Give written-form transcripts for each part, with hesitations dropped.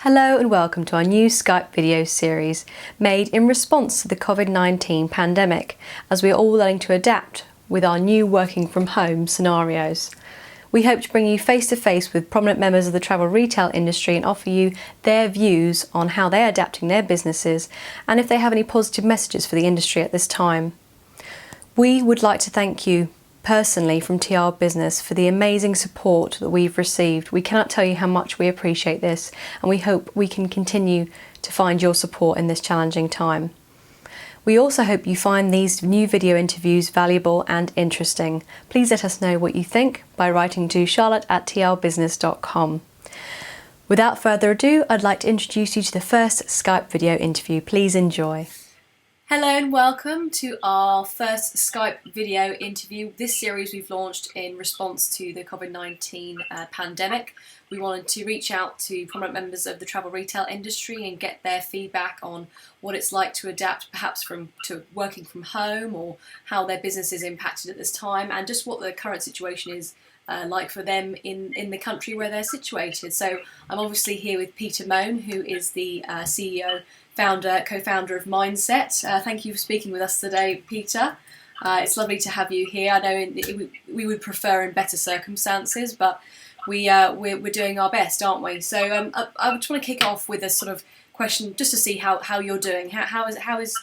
Hello and welcome to our new Skype video series made in response to the COVID-19 pandemic as we are all learning to adapt with our new working from home scenarios. We hope to bring you face to face with prominent members of the travel retail industry and offer you their views on how they're adapting their businesses and if they have any positive messages for the industry at this time. We would like to thank you personally from TRBusiness for the amazing support that we've received. We cannot tell you how much we appreciate this, and we hope we can continue to find your support in this challenging time. We also hope you find these new video interviews valuable and interesting. Please let us know what you think by writing to charlotte@trbusiness.com. Without further ado, I'd like to introduce you to the first Skype video interview. Please enjoy. Hello and welcome to our first Skype video interview. This series we've launched in response to the COVID-19 pandemic. We wanted to reach out to prominent members of the travel retail industry and get their feedback on what it's like to adapt perhaps to working from home, or how their business is impacted at this time, and just what the current situation is like for them in the country where they're situated. So I'm obviously here with Peter Mohn, who is the CEO, co-founder of m1st-set. Thank you for speaking with us today, Peter. It's lovely to have you here. I know we would prefer in better circumstances, but we're doing our best, aren't we? So I just want to kick off with a sort of question just to see how you're doing. How is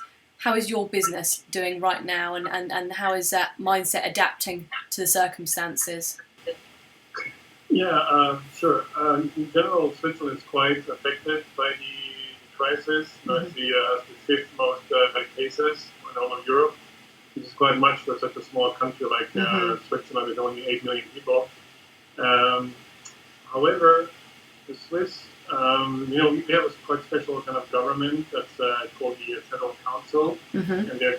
your business doing right now, and how is that m1st-set adapting to the circumstances? Yeah, sure. In general, Switzerland is quite affected by the crisis. It's the fifth most cases in all of Europe, which is quite much for such a small country like Switzerland with only 8 million people. However, the Swiss, we have a quite special kind of government that's called the Federal Council, and they're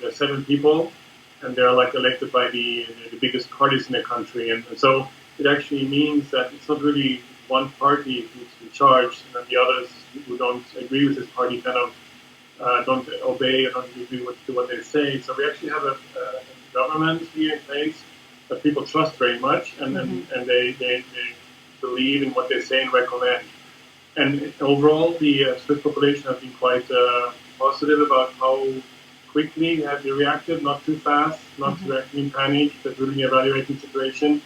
they're 7 people, and they're like elected by the biggest parties in the country, and so it actually means that it's not really one party who's in charge, and then the others who don't agree with this party don't obey or don't agree to what they say. So we actually have a government here in place that people trust very much, and they believe in what they say and recommend. And overall, the Swiss population has been quite positive about how quickly they reacted, not too fast, not too acting in panic, but really evaluating the situation.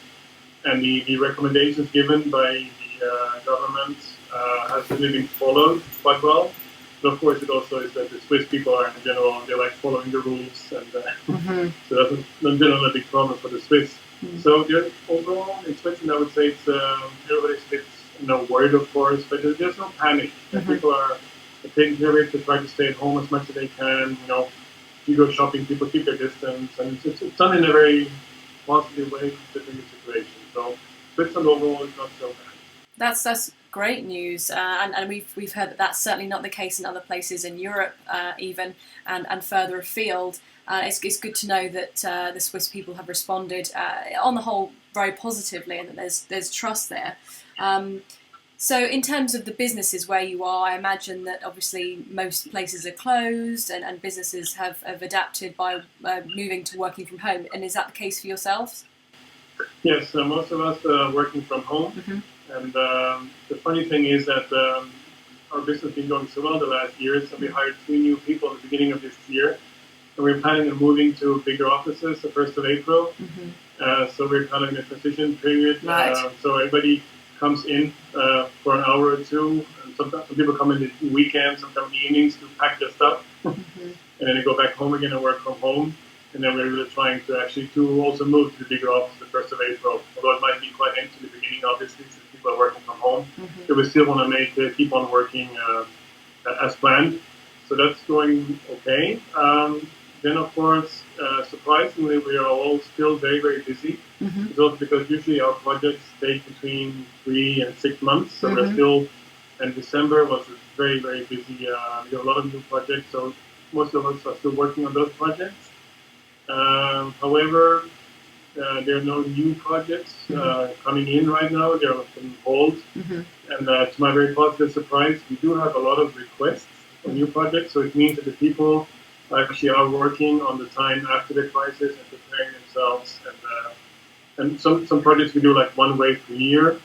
And the recommendations given by the government has really been followed quite well. But of course, it also is that the Swiss people are in general, they like following the rules, and so that's in general a big problem for the Swiss. So overall, in Switzerland, I would say it's everybody's a bit worried, of course, but there's no panic. People are taking care of it. They try to stay at home as much as they can. You go shopping, people keep their distance, and it's done in a very positive way considering the situation. So Switzerland overall is not so bad. That's great news, and we've heard that that's certainly not the case in other places in Europe, even and further afield. It's good to know that the Swiss people have responded on the whole very positively, and that there's trust there. So in terms of the businesses where you are, I imagine that obviously most places are closed, and businesses have adapted by moving to working from home. And is that the case for yourselves? Yes, most of us are working from home. And the funny thing is that our business has been going so well the last years, and we hired 3 new people at the beginning of this year. And we're planning on moving to bigger offices the 1st of April. So we're kind of in a transition period. Right. So everybody comes in for an hour or two. And some people come in the weekends, sometimes the evenings to pack their stuff. And then they go back home again and work from home. And then we're really trying to also move to the bigger office the 1st of April. Although it might be quite empty in the beginning, obviously, since people are working from home. So we still want to keep on working as planned. So that's going okay. Then, of course, surprisingly, we are all still very, very busy. It's also because usually our projects take between 3 and 6 months. So we're still, and December was very, very busy. We got a lot of new projects, so most of us are still working on those projects. However, there are no new projects coming in right now. They're on hold. And to my very positive surprise, we do have a lot of requests for new projects. So it means that the people actually are working on the time after the crisis and preparing themselves. And some projects we do like one wave per year.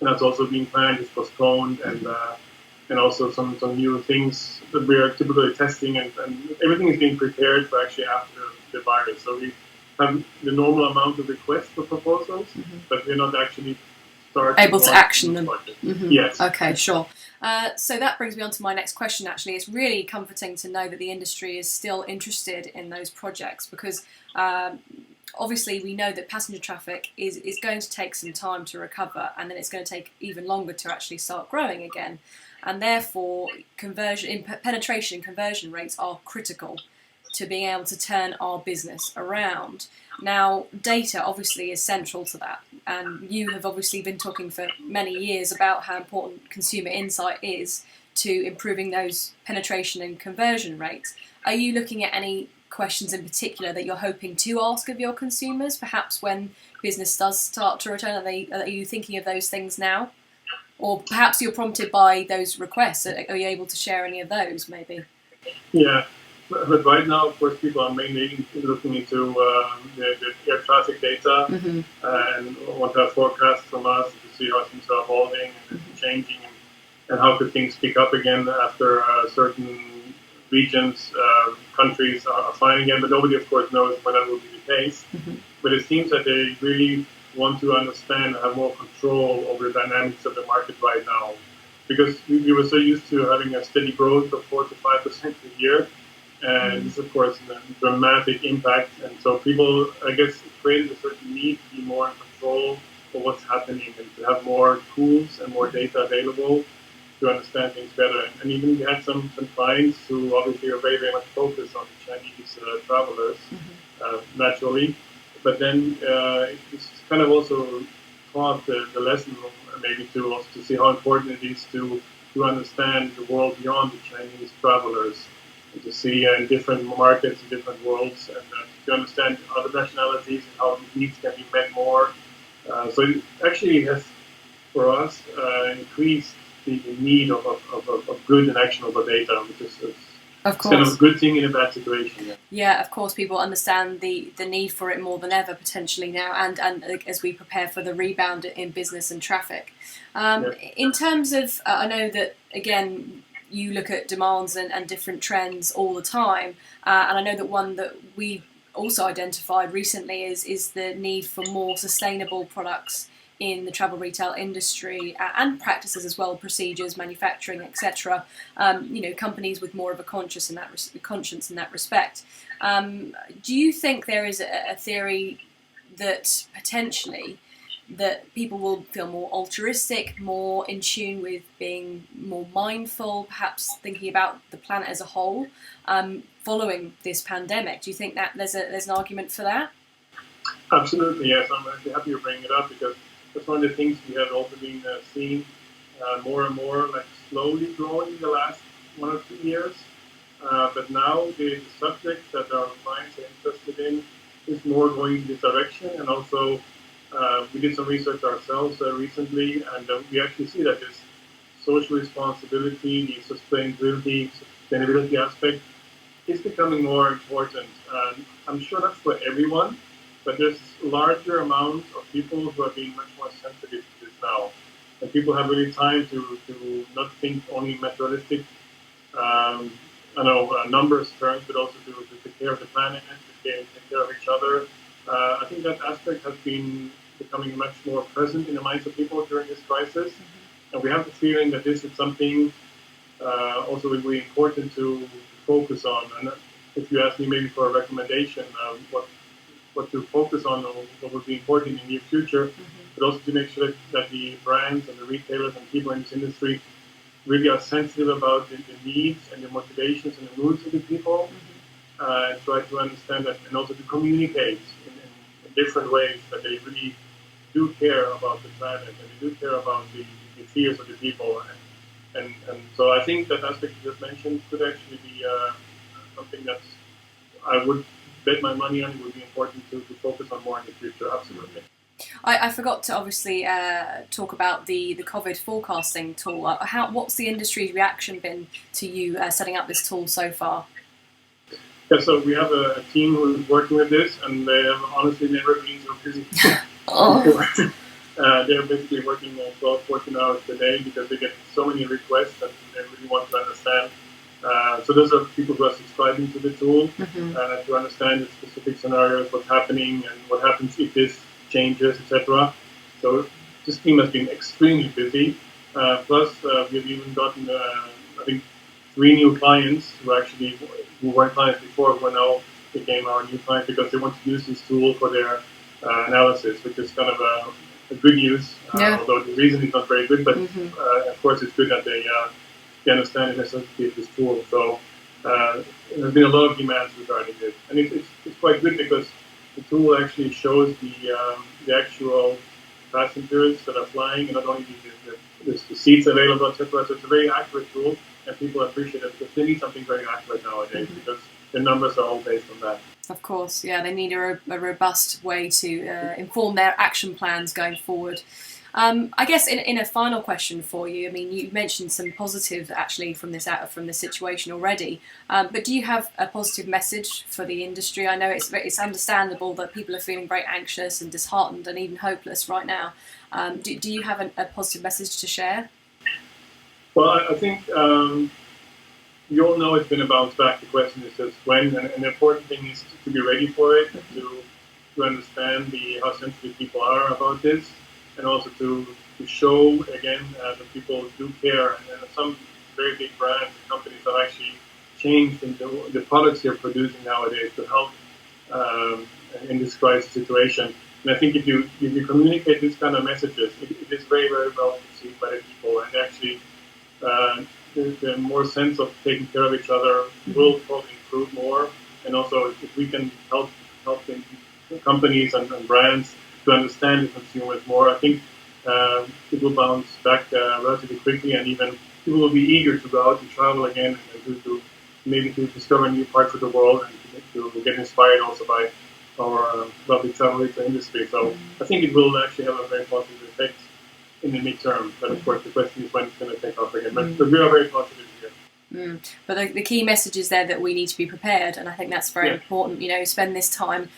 and that's also being planned, is postponed, and also some new things that we are typically testing, and everything is being prepared for actually after the virus. So we have the normal amount of requests for proposals, but we're not actually able to action them. Yes. Okay, sure. So that brings me on to my next question, actually. It's really comforting to know that the industry is still interested in those projects, because obviously we know that passenger traffic is going to take some time to recover, and then it's going to take even longer to actually start growing again. And therefore, penetration and conversion rates are critical to being able to turn our business around. Now, data obviously is central to that, and you have obviously been talking for many years about how important consumer insight is to improving those penetration and conversion rates. Are you looking at any questions in particular that you're hoping to ask of your consumers, perhaps when business does start to return? Are you thinking of those things now? Or perhaps you're prompted by those requests. Are you able to share any of those, maybe? Yeah. But right now, of course, people are mainly looking into the air traffic data and want to have forecasts from us to see how things are evolving and changing, and how could things pick up again after certain regions, countries are fine again. But nobody, of course, knows when that will be the case. But it seems that they really want to understand and have more control over the dynamics of the market right now. Because we were so used to having a steady growth of 4 to 5% a year. And this, of course, a dramatic impact. And so people, I guess, created a certain need to be more in control of what's happening and to have more tools and more data available to understand things better. And even we had some clients who obviously are very, very much focused on the Chinese travelers, naturally. But then it's kind of also taught the lesson maybe to us to see how important it is to understand the world beyond the Chinese travelers, and to see in different markets, in different worlds, and to understand other nationalities and how these needs can be met more. So it actually has, for us, increased the need of good and actionable data, which is of course. Kind of a good thing in a bad situation. Yeah, of course, people understand the need for it more than ever potentially now, and as we prepare for the rebound in business and traffic. In terms of, I know that, again, you look at demands and different trends all the time, and I know that one that we also identified recently is the need for more sustainable products in the travel retail industry, and practices as well, procedures, manufacturing, etc. Companies with more of a conscience in that respect. Do you think there is a theory that potentially that people will feel more altruistic, more in tune with being more mindful, perhaps thinking about the planet as a whole, following this pandemic? Do you think that there's an argument for that? Absolutely, yes. I'm actually happy you're bringing it up, because that's one of the things we have also been seeing more and more, like slowly growing in the last 1 or 2 years. But now the subjects that our clients are interested in is more going in this direction. And also we did some research ourselves recently, and we actually see that this social responsibility, the sustainability aspect is becoming more important. I'm sure that's for everyone, but there's a larger amount of people who are being much more sensitive to this now. And people have really time to not think only materialistic, numbers terms, but also to take care of the planet, to take care of each other. I think that aspect has been becoming much more present in the minds of people during this crisis. And we have the feeling that this is something also really important to focus on. And if you ask me maybe for a recommendation, what to focus on, or what would be important in the near future, but also to make sure that the brands and the retailers and people in this industry really are sensitive about the needs and the motivations and the moods of the people, and try to understand that, and also to communicate in different ways that they really do care about the planet and they do care about the fears of the people. And so I think that aspect you just mentioned could actually be something that I would bet my money on. It would be important to focus on more in the future, absolutely. I forgot to obviously talk about the COVID forecasting tool. What's the industry's reaction been to you setting up this tool so far? Yeah, so we have a team who's working with this, and they have honestly never been so busy. they're basically working 12, 14 hours a day because they get so many requests and they really want to understand. So those are people who are subscribing to the tool to understand the specific scenarios, what's happening, and what happens if this changes, etc. So this team has been extremely busy. Plus, we've even gotten, I think, 3 new clients who weren't clients before, who now became our new clients because they want to use this tool for their analysis, which is kind of a good news. Although the reason is not very good, but of course it's good that they understand the necessity of this tool. So there's been a lot of demands regarding this, and it's quite good because the tool actually shows the actual passengers that are flying, and not only the seats available, etc. So it's a very accurate tool, and people appreciate it because they need something very accurate nowadays because the numbers are all based on that. Of course, yeah, they need a robust way to inform their action plans going forward. I guess in a final question for you, I mean, you mentioned some positives actually from this situation already, but do you have a positive message for the industry? I know it's understandable that people are feeling very anxious and disheartened and even hopeless right now. Do you have a positive message to share? Well, I think you all know it's going to bounce back. The question is just when, and the important thing is to be ready for it, to understand how sensitive people are about this, and also to show again that people do care. And some very big brands and companies have actually changed into the products they're producing nowadays to help in this crisis situation. And I think if you communicate these kind of messages, it is very, very well received by the people, and actually the more sense of taking care of each other will probably improve more. And also, if we can help the companies and brands to understand the consumers more, I think it will bounce back relatively quickly, and even people will be eager to go out and travel again and to discover new parts of the world and to get inspired also by our lovely travel retail industry. So I think it will actually have a very positive effect in the midterm. But of course, the question is when it's going to take off again. But we are very positive here. But the key message is there that we need to be prepared, and I think that's very important. You know, spend this time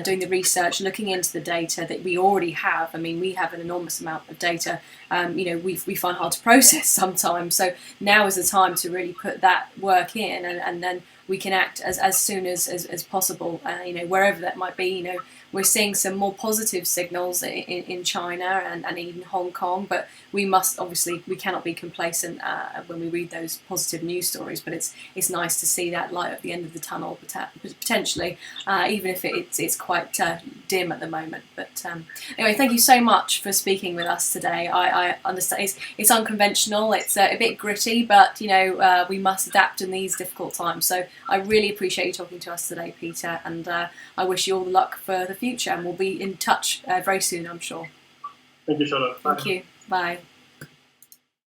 doing the research, looking into the data that we already have. I mean, we have an enormous amount of data. You know, we find hard to process sometimes. So now is the time to really put that work in, and then we can act as soon as possible. You know, wherever that might be. You know, we're seeing some more positive signals in China and even Hong Kong, but we cannot be complacent when we read those positive news stories. But it's nice to see that light at the end of the tunnel, potentially, even if it's quite dim at the moment. But anyway, thank you so much for speaking with us today. I understand it's unconventional, it's a bit gritty, but you know, we must adapt in these difficult times. So I really appreciate you talking to us today, Peter, and I wish you all the luck for the future, and we'll be in touch very soon, I'm sure. Thank you, Charlotte. Thank you. Bye.